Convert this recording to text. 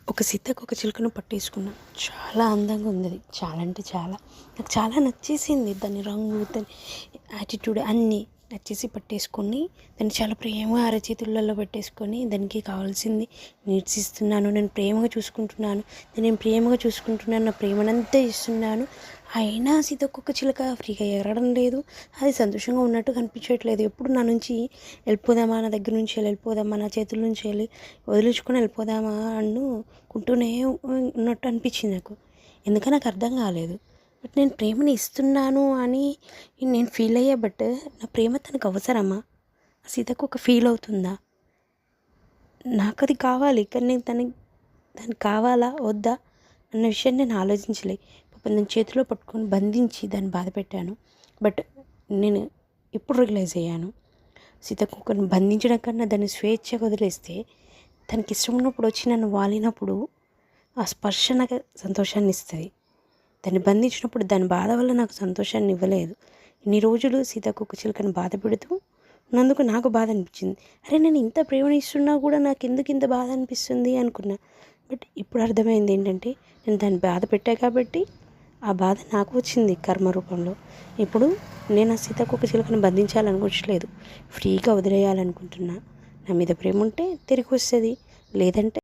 ఒక సీతాకోక చిలుకను పట్టేసుకున్నా. చాలా అందంగా ఉంది అది. చాలా అంటే చాలా. నాకు చాలా నచ్చేసింది. దాని రంగు, దాని యాటిట్యూడ్ అన్నీ నచ్చేసి పట్టేసుకొని దాన్ని చాలా ప్రేమగా అరచేతులలో పెట్టేసుకొని దానికి కావాల్సింది నీడ్స్ ఇస్తున్నాను. నేను ప్రేమగా చూసుకుంటున్నాను. నేను ప్రేమగా చూసుకుంటున్నాను. నా ప్రేమనంతా ఇస్తున్నాను. అయినా సీతాకోక చిలుక ఫ్రీగా ఎగరడం లేదు. అది సంతోషంగా ఉన్నట్టు కనిపించట్లేదు. ఎప్పుడు నా నుంచి వెళ్ళిపోదామా, నా దగ్గర నుంచి వెళ్ళిపోదామా, నా చేతుల నుంచి వదిలించుకొని వెళ్ళిపోదామా కుంటూనే ఉన్నట్టు అనిపించింది నాకు. ఎందుకని నాకు అర్థం కాలేదు. బట్ నేను ప్రేమని ఇస్తున్నాను అని నేను ఫీల్ అయ్యా. బట్ నా ప్రేమ తనకు అవసరమా? సీతకు ఫీల్ అవుతుందా? నాకు అది కావాలి, కానీ నేను దానికి కావాలా వద్దా అన్న విషయాన్ని నేను ఆలోచించలే. పాపం నేను చేతిలో పట్టుకొని బంధించి దాన్ని బాధ పెట్టాను. బట్ నేను ఇప్పుడు రియలైజ్ అయ్యాను, సీతకుక్కను బంధించడం కన్నా దాన్ని స్వేచ్ఛగా వదిలేస్తే తనకి ఇష్టం ఉన్నప్పుడు వచ్చి నన్ను వాలినప్పుడు ఆ స్పర్శ నాకు సంతోషాన్ని ఇస్తుంది. దాన్ని బంధించినప్పుడు దాని బాధ వల్ల నాకు సంతోషాన్ని ఇవ్వలేదు. ఇన్ని రోజులు సీతాకోక చిలుకను బాధ పెడుతూ ఉన్నందుకు నాకు బాధ అనిపించింది. అరే, నేను ఇంత ప్రేమను ఇస్తున్నా కూడా నాకు ఎందుకు ఇంత బాధ అనిపిస్తుంది అనుకున్నా. బట్ ఇప్పుడు అర్థమైంది ఏంటంటే, నేను దాన్ని బాధ పెట్టా కాబట్టి ఆ బాధ నాకు వచ్చింది కర్మ రూపంలో. ఇప్పుడు నేను ఆ సీతాకోక చిలుకను బంధించాలనుకోవట్లేదు, ఫ్రీగా వదిలేయాలనుకుంటున్నా. నా మీద ప్రేమ ఉంటే తిరిగి వస్తుంది, లేదంటే